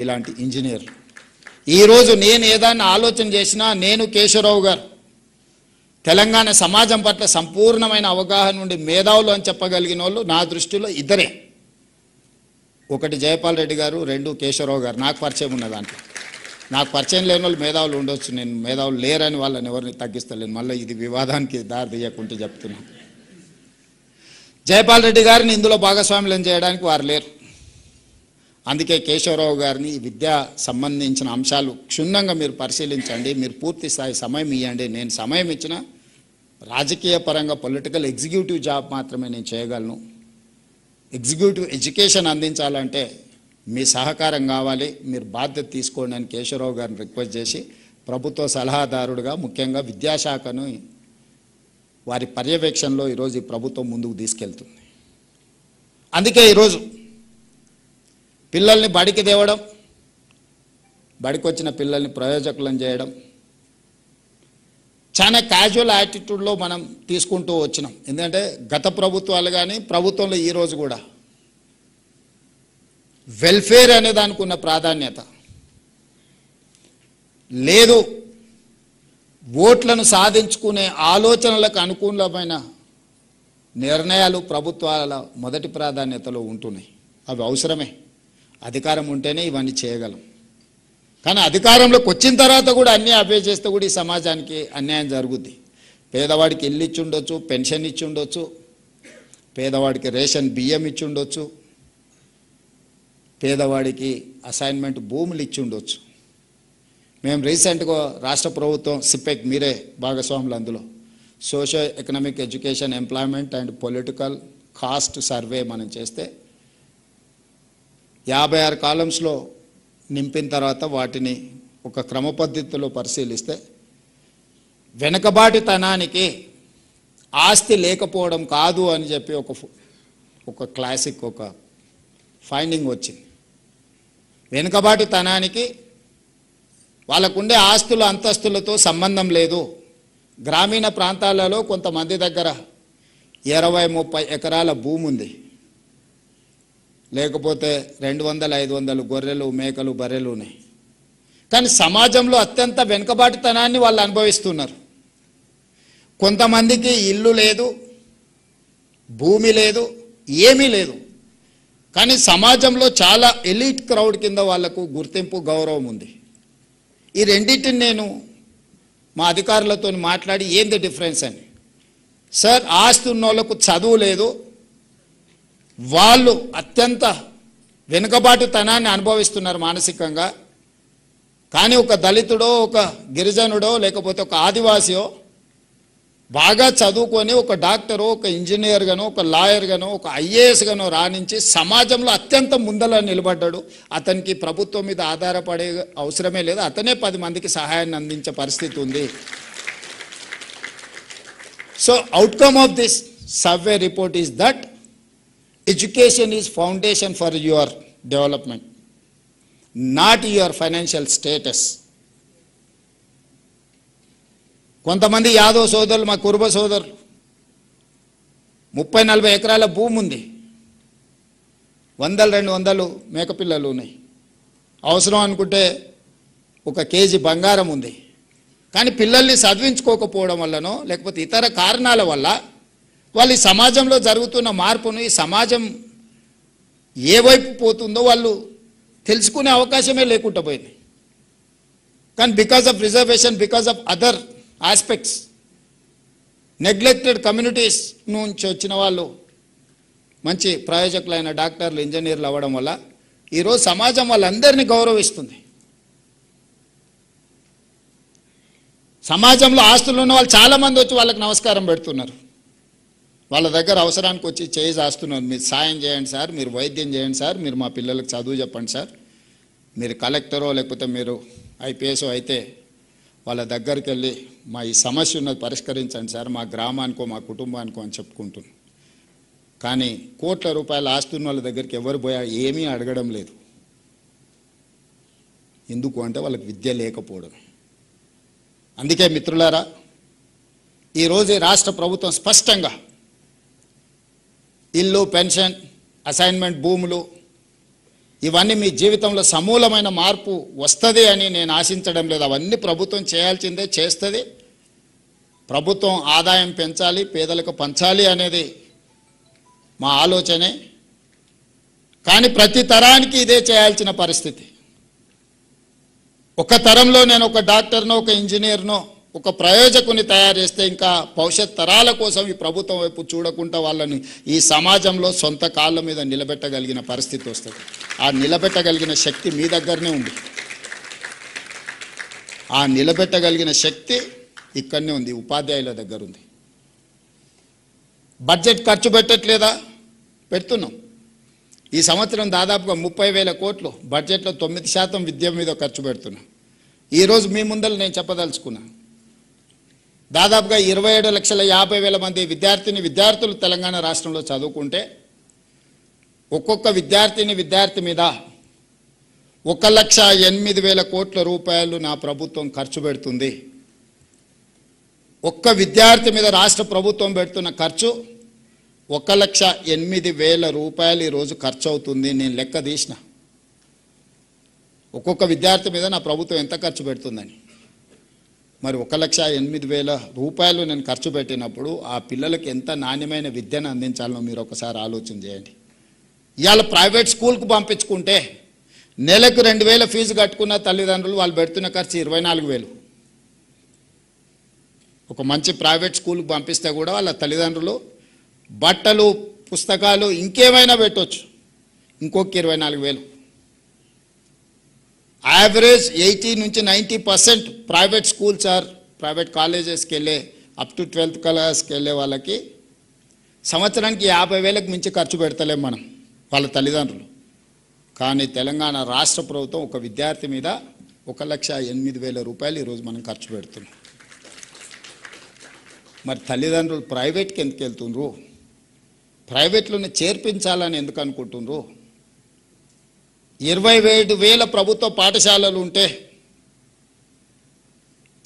ఇలాంటి ఇంజనీర్ ఈరోజు నేను ఏదైనా ఆలోచన చేసినా నేను కేశవరావు గారు తెలంగాణ సమాజం పట్ల సంపూర్ణమైన అవగాహన ఉండి మేధావులు అని చెప్పగలిగిన వాళ్ళు నా దృష్టిలో ఇద్దరే. ఒకటి జయపాల్ రెడ్డి గారు, రెండు కేశవరావు గారు. నాకు పరిచయం ఉన్న దాంట్లో నాకు పరిచయం లేని వాళ్ళు మేధావులు ఉండొచ్చు, నేను మేధావులు లేరని వాళ్ళని ఎవరిని తగ్గిస్తలేను. మళ్ళీ ఇది వివాదానికి దారి తీయకుంటే చెప్తున్నాను. జయపాల్ రెడ్డి గారిని ఇందులో భాగస్వామ్యం చేయడానికి వారు లేరు. అందుకే కేశవరావు గారిని విద్యా సంబంధించిన అంశాలు క్షుణ్ణంగా మీరు పరిశీలించండి, మీరు పూర్తి స్థాయి సమయం ఇవ్వండి. నేను సమయం ఇచ్చిన రాజకీయ పరంగా పొలిటికల్ ఎగ్జిక్యూటివ్ జాబ్ మాత్రమే నేను చేయగలను. ఎగ్జిక్యూటివ్ ఎడ్యుకేషన్ అందించాలంటే మీ సహకారం కావాలి, మీరు బాధ్యత తీసుకోండి అని కేశవరావు గారిని రిక్వెస్ట్ చేసి ప్రభుత్వ సలహాదారుడుగా ముఖ్యంగా విద్యాశాఖను వారి పర్యవేక్షణలో ఈరోజు ఈ ప్రభుత్వం ముందుకు తీసుకెళ్తుంది. అందుకే ఈరోజు పిల్లల్ని బడికి తేవడం, బడికి వచ్చిన పిల్లల్ని ప్రయోజకులను చేయడం చాలా క్యాజువల్ యాటిట్యూడ్లో మనం తీసుకుంటూ వచ్చినాం. ఎందుకంటే గత ప్రభుత్వాలు కానీ ప్రభుత్వంలో ఈరోజు కూడా వెల్ఫేర్ అనే దానికి ఉన్న ప్రాధాన్యత లేదు. ఓట్లను సాధించుకునే ఆలోచనలకు అనుకూలమైన నిర్ణయాలు ప్రభుత్వాల మొదటి ప్రాధాన్యతలో ఉంటున్నాయి. అవి అవసరమే, అధికారం ఉంటేనే ఇవన్నీ చేయగలం. కానీ అధికారంలోకి వచ్చిన తర్వాత కూడా అన్నీ అవే చేస్తే కూడా ఈ సమాజానికి అన్యాయం జరుగుద్ది. పేదవాడికి ఇల్లు ఇచ్చి ఉండొచ్చు, పెన్షన్ ఇచ్చి ఉండొచ్చు, పేదవాడికి రేషన్ బియ్యం ఇచ్చి ఉండొచ్చు, పేదవాడికి అసైన్మెంట్ భూములు ఇచ్చి ఉండొచ్చు. మేము రీసెంట్గా రాష్ట్ర ప్రభుత్వం సిపెక్, మీరే భాగస్వాములు అందులో, socio economic education employment and political caste survey మనం చేస్తే 56 కాలమ్స్లో నింపిన తర్వాత వాటిని ఒక క్రమ పద్ధతిలో పరిశీలిస్తే వెనుకబాటుతనానికి ఆస్తి లేకపోవడం కాదు అని చెప్పి ఒక క్లాసిక్ ఒక ఫైండింగ్ వచ్చింది. వెనుకబాటుతనానికి వాళ్ళకుండే ఆస్తుల అంతస్తులతో సంబంధం లేదు. గ్రామీణ ప్రాంతాలలో కొంతమంది దగ్గర 20-30 ఎకరాల భూమి ఉంది, లేకపోతే 200-500 గొర్రెలు, మేకలు, బర్రెలు ఉన్నాయి. కానీ సమాజంలో అత్యంత వెనుకబాటుతనాన్ని వాళ్ళు అనుభవిస్తున్నారు. కొంతమందికి ఇల్లు లేదు, భూమి లేదు, ఏమీ లేదు. కానీ సమాజంలో చాలా ఎలీట్ క్రౌడ్ కింద వాళ్లకు గుర్తింపు, గౌరవం ఉంది. ఈ రెండింటిని నేను మా అధికారులతో మాట్లాడి ఏంది డిఫరెన్స్ అని, సార్ ఆస్తి ఉన్న వాళ్ళకు చదువు లేదు, వాళ్ళు అత్యంత వెనుకబాటుతనాన్ని అనుభవిస్తున్నారు మానసికంగా. కానీ ఒక దళితుడో, ఒక గిరిజనుడో, లేకపోతే ఒక ఆదివాసియో బాగా చదువుకొని ఒక డాక్టరో, ఒక ఇంజనీర్గానో, ఒక లాయర్గానో, ఒక ఐఏఎస్గానో రాణించి సమాజంలో అత్యంత ముందల నిలబడ్డాడు. అతనికి ప్రభుత్వం మీద ఆధారపడే అవసరమే లేదు, అతనే 10 మందికి సహాయాన్ని అందించే పరిస్థితి ఉంది. So outcome of this survey report is that education is foundation for your development, not your financial status. కొంతమంది యాదవ్ సోదరులు, మా కురుబ సోదరులు 30-40 ఎకరాల భూమి ఉంది, 100-200 మేకపిల్లలు ఉన్నాయి, అవసరం అనుకుంటే 1 కేజీ బంగారం ఉంది. కానీ పిల్లల్ని చదివించుకోకపోవడం వల్లనో లేకపోతే ఇతర కారణాల వల్ల వాళ్ళు ఈ సమాజంలో జరుగుతున్న మార్పును, ఈ సమాజం ఏ వైపు పోతుందో వాళ్ళు తెలుసుకునే అవకాశమే లేకుండా పోయింది. కానీ because of reservation, because of other aspects, neglected communities నుంచి వచ్చిన వాళ్ళు మంచి ప్రయోజకులైన డాక్టర్లు, ఇంజనీర్లు అవ్వడం వల్ల ఈరోజు సమాజం వాళ్ళందరినీ గౌరవిస్తుంది. సమాజంలో ఆస్తులు ఉన్న వాళ్ళు చాలామంది వచ్చి వాళ్ళకి నమస్కారం పెడుతున్నారు. వాళ్ళ దగ్గర అవసరానికి వచ్చి చేయి చేస్తున్నారు, మీరు సాయం చేయండి సార్, మీరు వైద్యం చేయండి సార్, మీరు మా పిల్లలకు చదువు చెప్పండి సార్, మీరు కలెక్టరో లేకపోతే మీరు ఐపీఎస్ఓ అయితే వాళ్ళ దగ్గరికి వెళ్ళి మా ఈ సమస్య ఉన్నది పరిష్కరించండి సార్, మా గ్రామానికో మా కుటుంబానికో అని చెప్పుకుంటున్నాను. కానీ కోట్ల రూపాయల ఆస్తున్న వాళ్ళ దగ్గరికి ఎవరు పోయా ఏమీ అడగడం లేదు. ఎందుకు అంటే వాళ్ళకి విద్య లేకపోవడం. అందుకే మిత్రులారా, ఈరోజు రాష్ట్ర ప్రభుత్వం స్పష్టంగా ఇల్లు, పెన్షన్, అసైన్మెంట్ భూములు, ఇవన్నీ మీ జీవితంలో సమూలమైన మార్పు వస్తుంది అని నేను ఆశించడం లేదు. అవన్నీ ప్రభుత్వం చేయాల్సిందే, చేస్తుంది. ప్రభుత్వం ఆదాయం పెంచాలి, పేదలకు పంచాలి అనేది మా ఆలోచనే. కానీ ప్రతి తరానికి ఇదే చేయాల్సిన పరిస్థితి. ఒక తరంలో నేను ఒక డాక్టర్నో, ఒక ఇంజనీర్నో, ఒక ప్రయోజకుని తయారు చేస్తే ఇంకా భవిష్యత్ తరాల కోసం ఈ ప్రభుత్వం వైపు చూడకుండా వాళ్ళని ఈ సమాజంలో సొంత కాళ్ళ మీద నిలబెట్టగలిగిన పరిస్థితి వస్తుంది. ఆ నిలబెట్టగలిగిన శక్తి మీ దగ్గరనే ఉంది. ఆ నిలబెట్టగలిగిన శక్తి ఇక్కడనే ఉంది, ఉపాధ్యాయుల దగ్గర ఉంది. బడ్జెట్ ఖర్చు పెట్టట్లేదా? పెడుతున్నాం. ఈ సంవత్సరం దాదాపుగా 30,000 కోట్లు బడ్జెట్లో 9% విద్య మీద ఖర్చు పెడుతున్నాం. ఈరోజు మీ ముందర నేను చెప్పదలుచుకున్నా, దాదాపుగా 27,50,000 మంది విద్యార్థులు తెలంగాణ రాష్ట్రంలో చదువుకుంటే ఒక్కొక్క విద్యార్థి మీద 1,08,000 కోట్ల రూపాయలు నా ప్రభుత్వం ఖర్చు పెడుతుంది. ఒక్క విద్యార్థి మీద రాష్ట్ర ప్రభుత్వం పెడుతున్న ఖర్చు 1,08,000 రూపాయలు ఈరోజు ఖర్చు అవుతుంది. నేను లెక్క తీసిన ఒక్కొక్క విద్యార్థి మీద నా ప్రభుత్వం ఎంత ఖర్చు పెడుతుందని. మరి 1,08,000 రూపాయలు నేను ఖర్చు పెట్టినప్పుడు ఆ పిల్లలకి ఎంత నాణ్యమైన విద్యను అందించాలో మీరు ఒకసారి ఆలోచన చేయండి. ఇవాళ ప్రైవేట్ స్కూల్కు పంపించుకుంటే నెలకు 2,000 ఫీజు కట్టుకున్న తల్లిదండ్రులు వాళ్ళు పెడుతున్న ఖర్చు 24,000. ఒక మంచి ప్రైవేట్ స్కూల్కి పంపిస్తే కూడా వాళ్ళ తల్లిదండ్రులు బట్టలు, పుస్తకాలు, ఇంకేమైనా పెట్టవచ్చు, ఇంకొక 24,000. యావరేజ్ 80 నుంచి 90% ప్రైవేట్ స్కూల్స్ ప్రైవేట్ కాలేజెస్కి వెళ్ళే అప్ టు 12th క్లాస్కి వెళ్ళే వాళ్ళకి సంవత్సరానికి 50,000కు మించి ఖర్చు పెడతలేం మనం, వాళ్ళ తల్లిదండ్రులు. కానీ తెలంగాణ రాష్ట్ర ప్రభుత్వం ఒక విద్యార్థి మీద 1,08,000 రూపాయలు ఈరోజు మనం ఖర్చు పెడుతున్నాం. మరి తల్లిదండ్రులు ప్రైవేట్కి ఎందుకు వెళ్తుండ్రు? ప్రైవేట్లోనే చేర్పించాలని ఎందుకు అనుకుంటుండ్రు? 27,000 ప్రభుత్వ పాఠశాలలు ఉంటే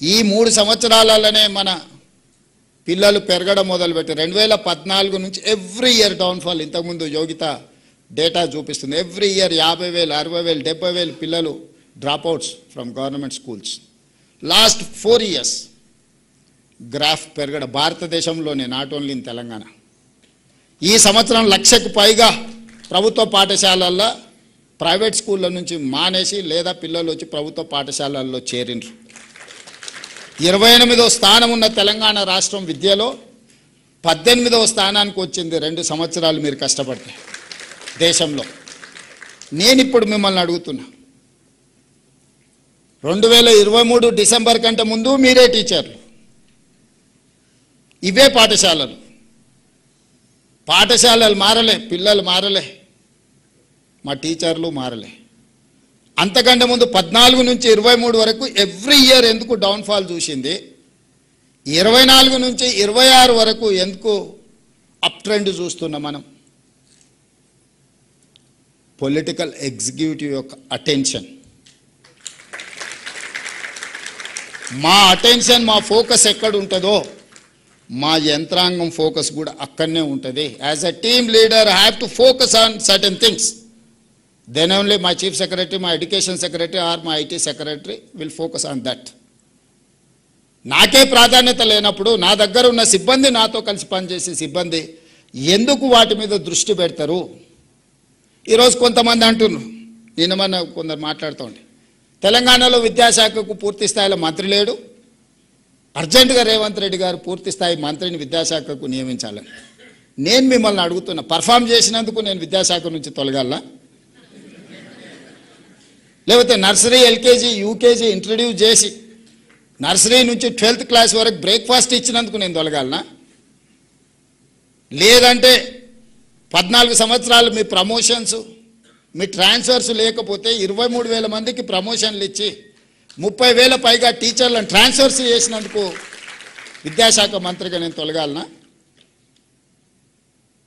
ఈ 3 సంవత్సరాలనే మన పిల్లలు పెరగడం మొదలుపెట్టి 2014 నుంచి ఎవ్రీ ఇయర్ డౌన్ఫాల్. ఇంతకుముందు యోగిత డేటా చూపిస్తుంది. ఎవ్రీ ఇయర్ 50,000, 60,000, 70,000 పిల్లలు dropouts from government schools. Last 4 years graph పెరగడం భారతదేశంలోనే, నాట్ ఓన్లీ ఇన్ తెలంగాణ. ఈ సంవత్సరం 1,00,000కు పైగా ప్రభుత్వ పాఠశాలల్లో ప్రైవేట్ స్కూళ్ళ నుంచి మానేసి లేదా పిల్లలు వచ్చి ప్రభుత్వ పాఠశాలల్లో చేరిండ్రు. 28వ స్థానం ఉన్న తెలంగాణ రాష్ట్రం విద్యలో 18వ స్థానానికి వచ్చింది 2 సంవత్సరాలు మీరు కష్టపడితే దేశంలో. నేను ఇప్పుడు మిమ్మల్ని అడుగుతున్నా, 2023 డిసెంబర్ కంటే ముందు మీరే టీచర్లు, ఇవే పాఠశాలలు మారలే, పిల్లలు మారలే, మా టీచర్లు మారలే. అంతకంటే ముందు 14 నుంచి 23 వరకు ఎవ్రీ ఇయర్ ఎందుకు డౌన్ఫాల్ చూసింది? 24 నుంచి 26 వరకు ఎందుకు అప్ ట్రెండ్ చూస్తున్నాం మనం? పొలిటికల్ ఎగ్జిక్యూటివ్ యొక్క అటెన్షన్, మా అటెన్షన్, మా ఫోకస్ ఎక్కడ ఉంటుందో మా యంత్రాంగం ఫోకస్ కూడా అక్కడనే ఉంటుంది. As a team leader I have to focus on certain things. Then only my chief secretary, my education secretary or my IT secretary will focus on that. నాకే ప్రాధాన్యత లేనప్పుడు నా దగ్గర ఉన్న సిబ్బంది, నాతో కలిసి పనిచేసే సిబ్బంది ఎందుకు వాటి మీద దృష్టి పెడతారు? ఈరోజు కొంతమంది అంటున్నారు, నిన్న మన కొందరు మాట్లాడుతూ ఉండే, తెలంగాణలో విద్యాశాఖకు పూర్తి స్థాయిలో మంత్రి లేడు, అర్జెంటుగా రేవంత్ రెడ్డి గారు పూర్తి స్థాయి మంత్రిని విద్యాశాఖకు నియమించాలని. నేను మిమ్మల్ని అడుగుతున్నా, పర్ఫామ్ చేసినందుకు నేను విద్యాశాఖ నుంచి తొలగాల? లేకపోతే నర్సరీ, ఎల్కేజీ, యూకేజీ ఇంట్రడ్యూస్ చేసి నర్సరీ నుంచి 12th క్లాస్ వరకు బ్రేక్ఫాస్ట్ ఇచ్చినందుకు నేను తొలగాలనా? లేదంటే 14 సంవత్సరాలు మీ ప్రమోషన్స్, మీ ట్రాన్స్ఫర్స్ లేకపోతే 23,000 మందికి ప్రమోషన్లు ఇచ్చి 30,000 పైగా టీచర్లను ట్రాన్స్ఫర్స్ చేసినందుకు విద్యాశాఖ మంత్రిగా నేను తొలగాలనా?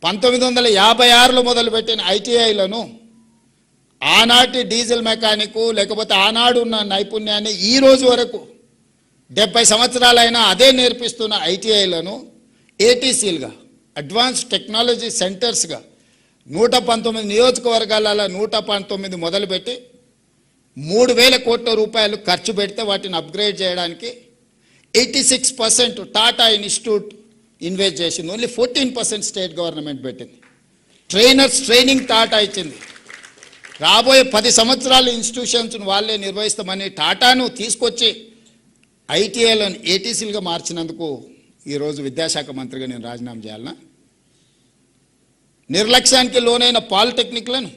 1956లో మొదలుపెట్టిన ఐటీఐలను ఆనాటి డీజిల్ మెకానిక్ లేకపోతే ఆనాడు ఉన్న నైపుణ్యాన్ని ఈ రోజు వరకు 70 సంవత్సరాలైనా అదే నేర్పిస్తున్న ఐటీఐలను ఏటీసీలుగా, అడ్వాన్స్ టెక్నాలజీ సెంటర్స్గా 119 నియోజకవర్గాలలో 119 మొదలుపెట్టి 3,000 కోట్ల రూపాయలు ఖర్చు పెడితే వాటిని అప్గ్రేడ్ చేయడానికి 86% టాటా ఇన్స్టిట్యూట్ ఇన్వెస్ట్ చేసింది. ఓన్లీ 14% స్టేట్ గవర్నమెంట్ పెట్టింది. ట్రైనర్స్ ట్రైనింగ్ టాటా ఇచ్చింది. రాబోయే 10 సంవత్సరాలు ఇన్స్టిట్యూషన్స్ను వాళ్ళే నిర్వహిస్తామని టాటాను తీసుకొచ్చి ఐటీఐలను ఏటీసీలుగా మార్చినందుకు ఈరోజు విద్యాశాఖ మంత్రిగా నేను రాజీనామా చేయాలనా? నిర్లక్ష్యానికి లోనైన పాలిటెక్నిక్లను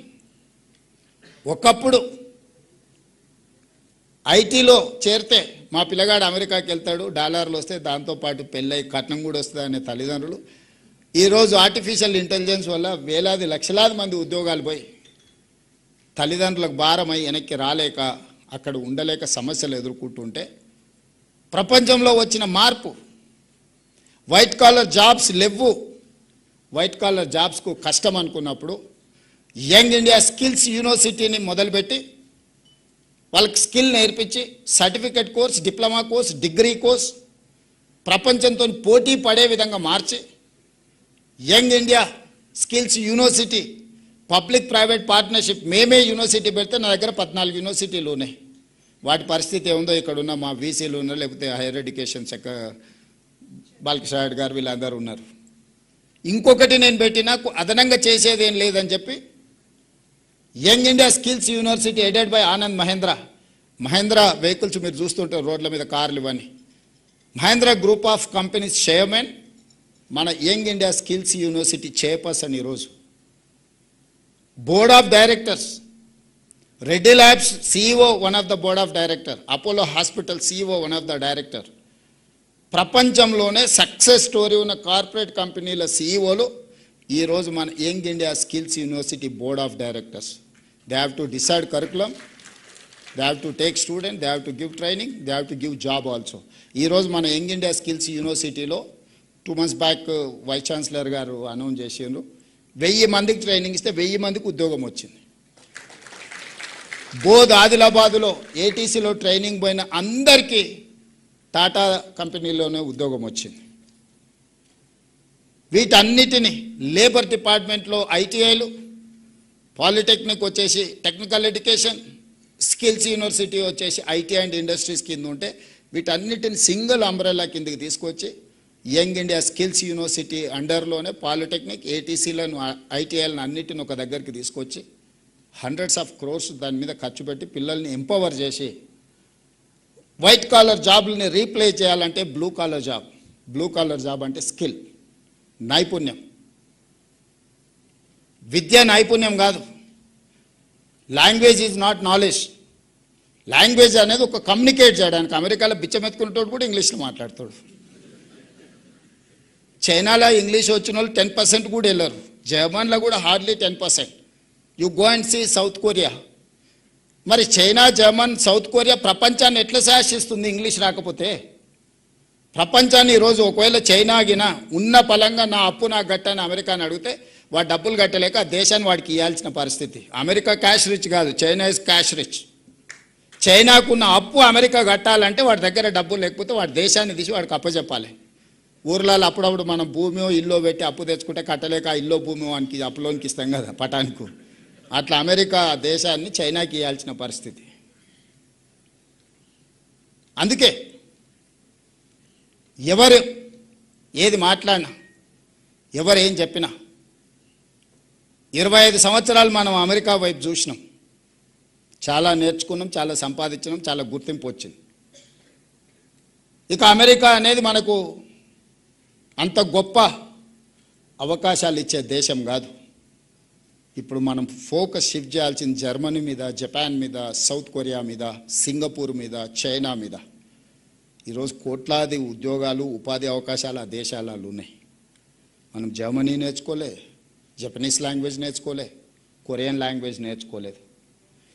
ఒకప్పుడు ఐటీలో చేరితే మా పిల్లగాడు అమెరికాకి వెళ్తాడు, డాలర్లు వస్తే దాంతోపాటు పెళ్ళై కట్నం కూడా వస్తుంది అనే తల్లిదండ్రులు ఈరోజు ఆర్టిఫిషియల్ ఇంటెలిజెన్స్ వల్ల వేలాది లక్షలాది మంది ఉద్యోగాలు పోయి తల్లిదండ్రులకు భారమై వెనక్కి రాలేక అక్కడ ఉండలేక సమస్యలు ఎదుర్కొంటుంటే ప్రపంచంలో వచ్చిన మార్పు, వైట్ కాలర్ జాబ్స్ లేవు, వైట్ కాలర్ జాబ్స్కు కష్టం అనుకున్నప్పుడు యంగ్ ఇండియా స్కిల్స్ యూనివర్సిటీని మొదలుపెట్టి వాళ్ళకి స్కిల్ నేర్పించి certificate course, diploma course, degree course ప్రపంచంతో పోటీ పడే విధంగా మార్చి young India skills university public private partnership మేమే యూనివర్సిటీ పెడితే నా దగ్గర 14 యూనివర్సిటీలు ఉన్నాయి. వాటి పరిస్థితి ఏముందో ఇక్కడ ఉన్న మా వీసీలు ఉన్నారు, లేకపోతే హైయర్ ఎడ్యుకేషన్ శాఖ బాలకృష్ణ గారు వీళ్ళందరూ ఉన్నారు. ఇంకొకటి నేను పెట్టినా అదనంగా చేసేది ఏం లేదని చెప్పి young India skills university aided by Anand Mahindra vehicles మీరు చూస్తుంటారు రోడ్ల మీద కార్లు ఇవన్నీ. Mahindra group of companies chairman మన young India skills university chairperson ఈరోజు. Board of directors Reddy labs CEO one of the board of director, Apollo hospital CEO one of the director. ప్రపంచంలోనే success story ఉన్న కార్పొరేట్ కంపెనీల సిఇఓలు ఈరోజు మన young India skills university board of directors. They have to decide curriculum, they have to take student, they have to give training, they have to give job also. ఈరోజు మన young India skills యూనివర్సిటీలో 2 months back vice chancellor గారు announce చేసిండ్రు, 1000 మందికి training ఇస్తే 1000 మందికి ఉద్యోగం వచ్చింది. బోధ్ ఆదిలాబాదులో ఏటీసీలో ట్రైనింగ్ పోయిన అందరికీ టాటా కంపెనీలోనే ఉద్యోగం వచ్చింది. వీటన్నిటిని లేబర్ డిపార్ట్మెంట్లో ఐటీఐలు, పాలిటెక్నిక్ వచ్చేసి టెక్నికల్ ఎడ్యుకేషన్, స్కిల్స్ యూనివర్సిటీ వచ్చేసి ఐటీ అండ్ ఇండస్ట్రీస్ కింద ఉంటే వీటన్నిటిని సింగిల్ అంబ్రెల్లా కిందకి తీసుకొచ్చి యంగ్ ఇండియా స్కిల్స్ యూనివర్సిటీ అండర్లోనే పాలిటెక్నిక్, ఏటీసీలను, ఐటీఐలను అన్నిటిని ఒక దగ్గరికి తీసుకొచ్చి హండ్రెడ్స్ ఆఫ్ క్రోర్స్ దాని మీద ఖర్చు పెట్టి పిల్లల్ని ఎంపవర్ చేసి వైట్ కాలర్ జాబ్లని రీప్లేస్ చేయాలంటే బ్లూ కాలర్ జాబ్ అంటే స్కిల్, నైపుణ్యం. విద్య నైపుణ్యం కాదు. Language is not knowledge. Language అనేది ఒక కమ్యూనికేట్ చేయడానికి. అమెరికాలో బిచ్చమెత్తుకునేటోడు కూడా ఇంగ్లీష్లో మాట్లాడతాడు. చైనాలో ఇంగ్లీష్ వచ్చిన వాళ్ళు 10% కూడా వెళ్ళరు. జర్మన్లో కూడా hardly 10%. You go and see South Korea. మరి చైనా, జర్మన్, సౌత్ కొరియా ప్రపంచాన్ని ఎట్లా శాసిస్తుంది ఇంగ్లీష్ రాకపోతే? ప్రపంచాన్ని ఈరోజు ఒకవేళ చైనా గిన ఉన్న పలంగా నా అప్పు నాకు గట్టని అమెరికాని అడిగితే వాడు డబ్బులు కట్టలేక ఆ దేశాన్ని వాడికి ఇవ్వాల్సిన పరిస్థితి. అమెరికా క్యాష్ రిచ్ కాదు, చైనా ఇస్ క్యాష్ రిచ్. చైనాకున్న అప్పు అమెరికా కట్టాలంటే వాడి దగ్గర డబ్బులు లేకపోతే వాడి దేశాన్ని తీసి వాడికి అప్పచెప్పాలి. ఊర్లలో అప్పుడప్పుడు మనం భూమి ఇల్లు పెట్టి అప్పు తెచ్చుకుంటే కట్టలేక ఇల్లు భూమి వానికి అప్పులోనికి ఇస్తాం కదా పటానికి. అట్లా అమెరికా దేశాన్ని చైనాకి ఇవ్వాల్సిన పరిస్థితి. అందుకే ఎవరు ఏది మాట్లాడినా, ఎవరు ఏం చెప్పినా 25 సంవత్సరాలు మనం అమెరికా వైపు చూసినాం. చాలా నేర్చుకున్నాం, చాలా సంపాదించినాం, చాలా గుర్తింపు వచ్చింది. ఇక అమెరికా అనేది మనకు అంత గొప్ప అవకాశాలు ఇచ్చే దేశం కాదు. ఇప్పుడు మనం ఫోకస్ షిఫ్ట్ చేయాల్సిన జర్మనీ మీద, జపాన్ మీద, సౌత్ కొరియా మీద, సింగపూర్ మీద, చైనా మీద. ఈరోజు కోట్లాది ఉద్యోగాలు, ఉపాధి అవకాశాలు ఆ దేశాలలో ఉన్నాయి. మనం జర్మనీ నేర్చుకోలే, జపనీస్ లాంగ్వేజ్ నేర్చుకోలే, కొరియన్ లాంగ్వేజ్ నేర్చుకోలేదు.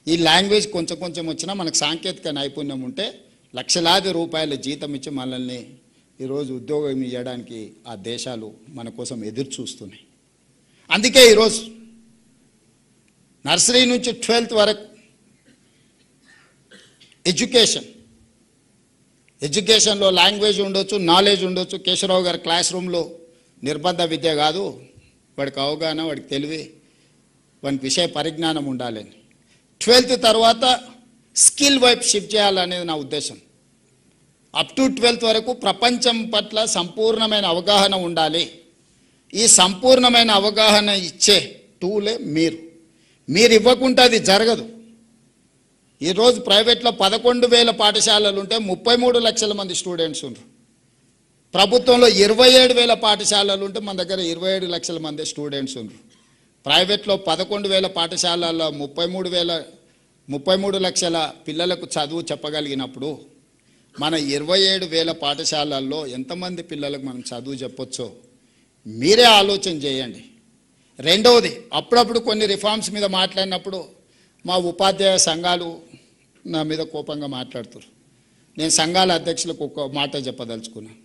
ఈ లాంగ్వేజ్ కొంచెం కొంచెం వచ్చినా మనకు సాంకేతిక నైపుణ్యం ఉంటే లక్షలాది రూపాయల జీతం ఇచ్చి మనల్ని ఈరోజు ఉద్యోగం ఇవ్వడానికి ఆ దేశాలు మన కోసం ఎదురు చూస్తున్నాయి. అందుకే ఈరోజు నర్సరీ నుంచి 12th వరకు ఎడ్యుకేషన్లో లాంగ్వేజ్ ఉండొచ్చు, నాలెడ్జ్ ఉండొచ్చు. కేశవరావు గారి క్లాస్ రూమ్లో నిర్బంధ విద్య కాదు, వాడికి అవగాహన, వాడికి తెలివి, వానికి విషయ పరిజ్ఞానం ఉండాలని. 12th తర్వాత స్కిల్ వైపు షిఫ్ట్ చేయాలనేది నా ఉద్దేశం. అప్ టు 12th వరకు ప్రపంచం పట్ల సంపూర్ణమైన అవగాహన ఉండాలి. ఈ సంపూర్ణమైన అవగాహన ఇచ్చే టూలే మీరు ఇవ్వకుంటే అది జరగదు. ఈరోజు ప్రైవేట్లో 11,000 పాఠశాలలు ఉంటే 33 లక్షల మంది స్టూడెంట్స్ ఉన్నారు. ప్రభుత్వంలో 27,000 పాఠశాలలు ఉంటే మన దగ్గర 27 లక్షల మంది స్టూడెంట్స్ ఉన్నారు. ప్రైవేట్లో 11,000 పాఠశాలల్లో 33 లక్షల పిల్లలకు చదువు చెప్పగలిగినప్పుడు మన 27,000 పాఠశాలల్లో ఎంతమంది పిల్లలకు మనం చదువు చెప్పొచ్చో మీరే ఆలోచన చేయండి. రెండవది, అప్పుడప్పుడు కొన్ని రిఫార్మ్స్ మీద మాట్లాడినప్పుడు మా ఉపాధ్యాయ సంఘాలు నా మీద కోపంగా మాట్లాడుతారు. నేను సంఘాల అధ్యక్షులకు ఒక మాట చెప్పదలుచుకున్నాను.